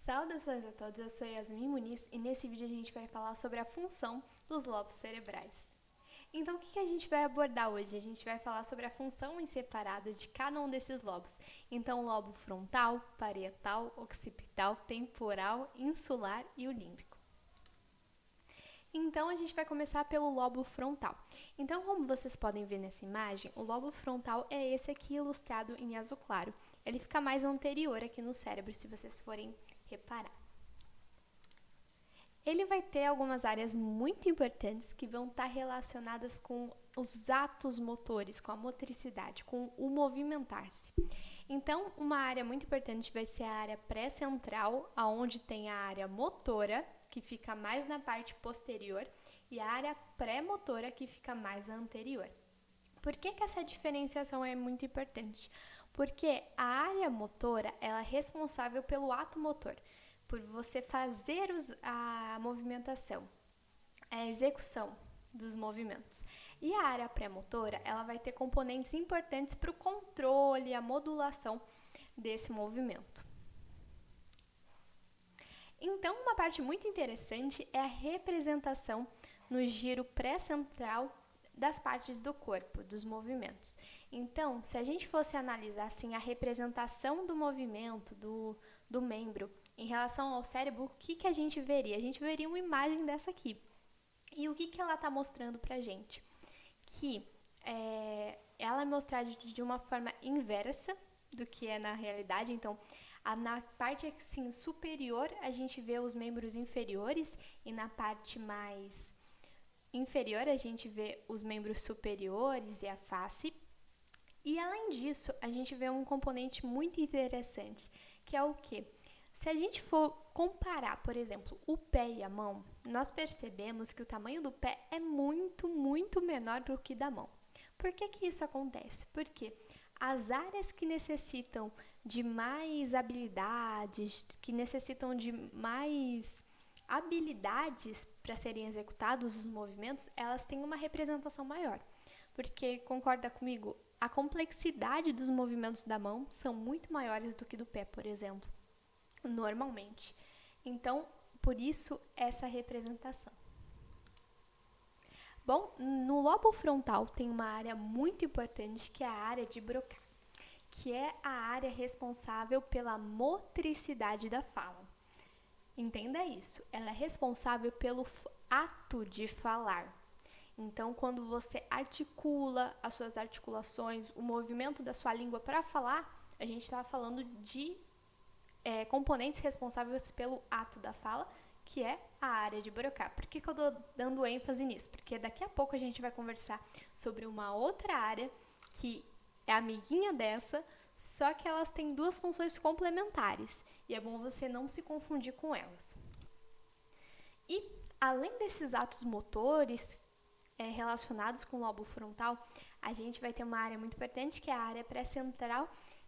Saudações a todos, eu sou Yasmin Muniz e nesse vídeo a gente vai falar sobre a função dos lobos cerebrais. Então o que a gente vai abordar hoje? A gente vai falar sobre a função em separado de cada um desses lobos. Então o lobo frontal, parietal, occipital, temporal, insular e o límbico. Então a gente vai começar pelo lobo frontal. Então, como vocês podem ver nessa imagem, o lobo frontal é esse aqui ilustrado em azul claro. Ele fica mais anterior aqui no cérebro, se vocês forem reparar. Ele vai ter algumas áreas muito importantes que vão estar relacionadas com os atos motores, com a motricidade, com o movimentar-se. Então, uma área muito importante vai ser a área pré-central, onde tem a área motora, que fica mais na parte posterior, e a área pré-motora, que fica mais anterior. Por que essa diferenciação é muito importante? Porque a área motora ela é responsável pelo ato motor, por você fazer a movimentação, a execução dos movimentos. E a área pré-motora ela vai ter componentes importantes para o controle, a modulação desse movimento. Então, uma parte muito interessante é a representação no giro pré-central das partes do corpo, dos movimentos. Então, se a gente fosse analisar assim, a representação do movimento, do membro, em relação ao cérebro, o que a gente veria? A gente veria uma imagem dessa aqui. E o que ela está mostrando pra gente? Que ela é mostrada de uma forma inversa do que é na realidade. Então, na parte assim, superior, a gente vê os membros inferiores e na parte mais inferior, a gente vê os membros superiores e a face. E além disso, a gente vê um componente muito interessante, que é o quê? Se a gente for comparar, por exemplo, o pé e a mão, nós percebemos que o tamanho do pé é muito, muito menor do que da mão. Por que isso acontece? Porque as áreas que necessitam de mais habilidades, que necessitam de mais habilidades para serem executados os movimentos, elas têm uma representação maior. Porque, concorda comigo, a complexidade dos movimentos da mão são muito maiores do que do pé, por exemplo, normalmente. Então, por isso, essa representação. Bom, no lobo frontal tem uma área muito importante que é a área de Broca, que é a área responsável pela motricidade da fala. Entenda isso, ela é responsável pelo ato de falar. Então, quando você articula as suas articulações, o movimento da sua língua para falar, a gente está falando de componentes responsáveis pelo ato da fala, que é a área de Broca. Por que eu estou dando ênfase nisso? Porque daqui a pouco a gente vai conversar sobre uma outra área que é amiguinha dessa, só que elas têm duas funções complementares e é bom você não se confundir com elas. E além desses atos motores relacionados com o lobo frontal, a gente vai ter uma área muito importante que é a área pré-central,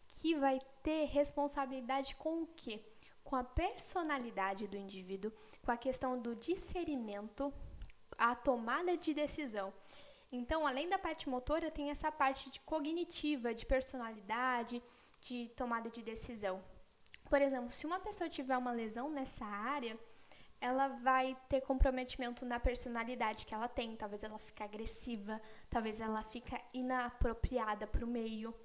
que vai ter responsabilidade com o quê? Com a personalidade do indivíduo, com a questão do discernimento, a tomada de decisão. Então, além da parte motora, tem essa parte cognitiva, de personalidade, de tomada de decisão. Por exemplo, se uma pessoa tiver uma lesão nessa área, ela vai ter comprometimento na personalidade que ela tem. Talvez ela fique agressiva, talvez ela fique inapropriada para o meio.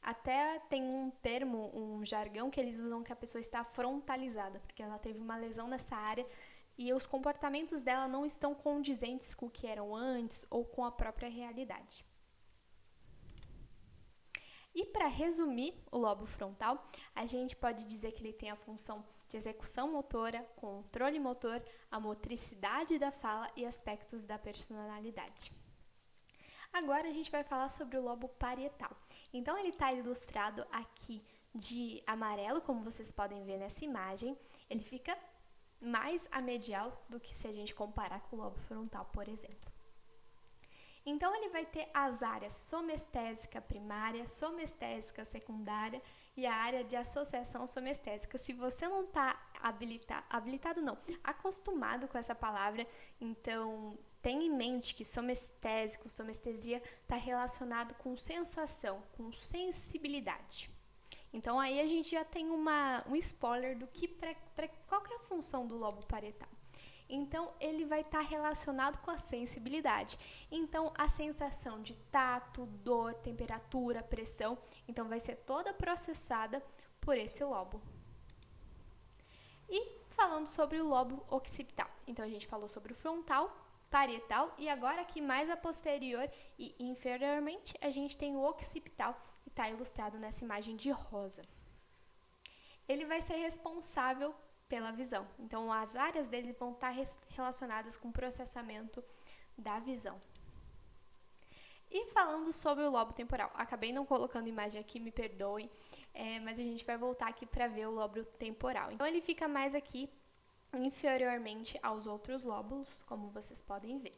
Até tem um termo, um jargão que eles usam que a pessoa está frontalizada, porque ela teve uma lesão nessa área e os comportamentos dela não estão condizentes com o que eram antes ou com a própria realidade. E para resumir o lobo frontal, a gente pode dizer que ele tem a função de execução motora, controle motor, a motricidade da fala e aspectos da personalidade. Agora a gente vai falar sobre o lobo parietal. Então ele está ilustrado aqui de amarelo, como vocês podem ver nessa imagem. Ele fica mais a medial do que se a gente comparar com o lobo frontal, por exemplo. Então, ele vai ter as áreas somestésica primária, somestésica secundária e a área de associação somestésica. Se você não está acostumado com essa palavra, então tenha em mente que somestesia está relacionado com sensação, com sensibilidade. Então aí a gente já tem um spoiler do que qual que é a função do lobo parietal. Então ele vai estar relacionado com a sensibilidade. Então a sensação de tato, dor, temperatura, pressão, então vai ser toda processada por esse lobo. E falando sobre o lobo occipital. Então a gente falou sobre o frontal, parietal e agora aqui mais a posterior e inferiormente a gente tem o occipital que está ilustrado nessa imagem de rosa. Ele vai ser responsável pela visão. Então as áreas dele vão estar relacionadas com o processamento da visão. E falando sobre o lobo temporal, acabei não colocando imagem aqui, me perdoem, mas a gente vai voltar aqui para ver o lobo temporal. Então ele fica mais aqui inferiormente aos outros lóbulos, como vocês podem ver.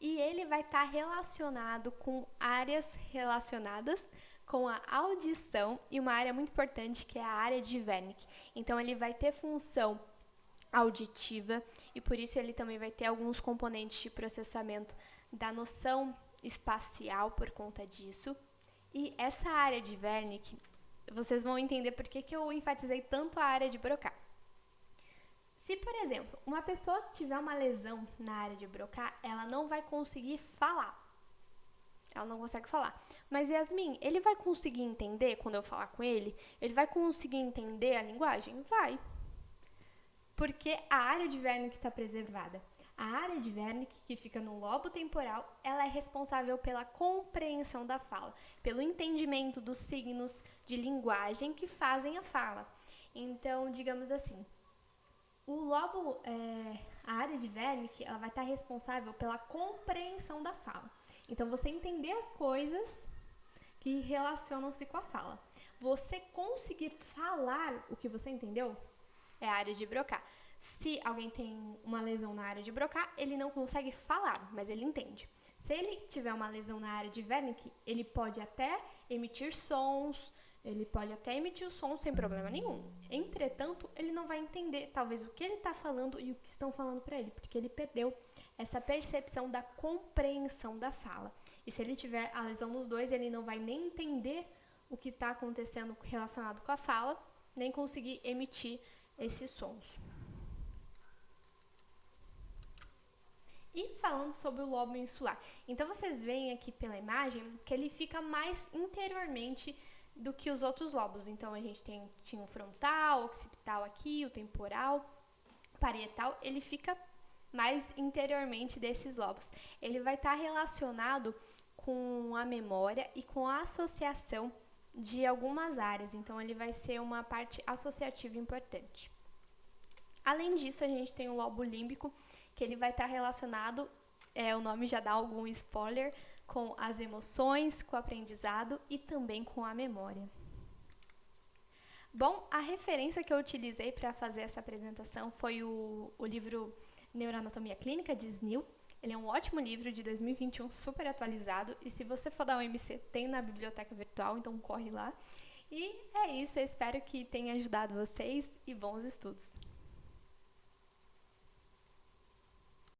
E ele vai estar relacionado com áreas relacionadas com a audição e uma área muito importante que é a área de Wernicke. Então ele vai ter função auditiva e por isso ele também vai ter alguns componentes de processamento da noção espacial por conta disso. E essa área de Wernicke, vocês vão entender por que eu enfatizei tanto a área de Broca. Se, por exemplo, uma pessoa tiver uma lesão na área de Broca, ela não vai conseguir falar. Ela não consegue falar. Mas, Yasmin, ele vai conseguir entender quando eu falar com ele? Ele vai conseguir entender a linguagem? Vai. Porque a área de Wernicke está preservada. A área de Wernicke, que fica no lobo temporal, ela é responsável pela compreensão da fala, pelo entendimento dos signos de linguagem que fazem a fala. Então, digamos assim, a área de Wernicke, ela vai estar responsável pela compreensão da fala. Então, você entender as coisas que relacionam-se com a fala. Você conseguir falar o que você entendeu é a área de Broca. Se alguém tem uma lesão na área de Broca, ele não consegue falar, mas ele entende. Se ele tiver uma lesão na área de Wernicke, ele pode até emitir sons, ele pode até emitir o som sem problema nenhum. Entretanto, ele não vai entender, talvez, o que ele está falando e o que estão falando para ele, porque ele perdeu essa percepção da compreensão da fala. E se ele tiver a lesão nos dois, ele não vai nem entender o que está acontecendo relacionado com a fala, nem conseguir emitir esses sons. E falando sobre o lobo insular. Então, vocês veem aqui pela imagem que ele fica mais interiormente do que os outros lobos. Então, a gente tinha o frontal, o occipital aqui, o temporal, parietal. Ele fica mais interiormente desses lobos. Ele vai estar relacionado com a memória e com a associação de algumas áreas. Então, ele vai ser uma parte associativa importante. Além disso, a gente tem o lobo límbico, que ele vai estar relacionado, o nome já dá algum spoiler, com as emoções, com o aprendizado e também com a memória. Bom, a referência que eu utilizei para fazer essa apresentação foi o livro Neuroanatomia Clínica, de Snell. Ele é um ótimo livro de 2021, super atualizado, e se você for da UMC, tem na biblioteca virtual, então corre lá. E é isso, eu espero que tenha ajudado vocês e bons estudos!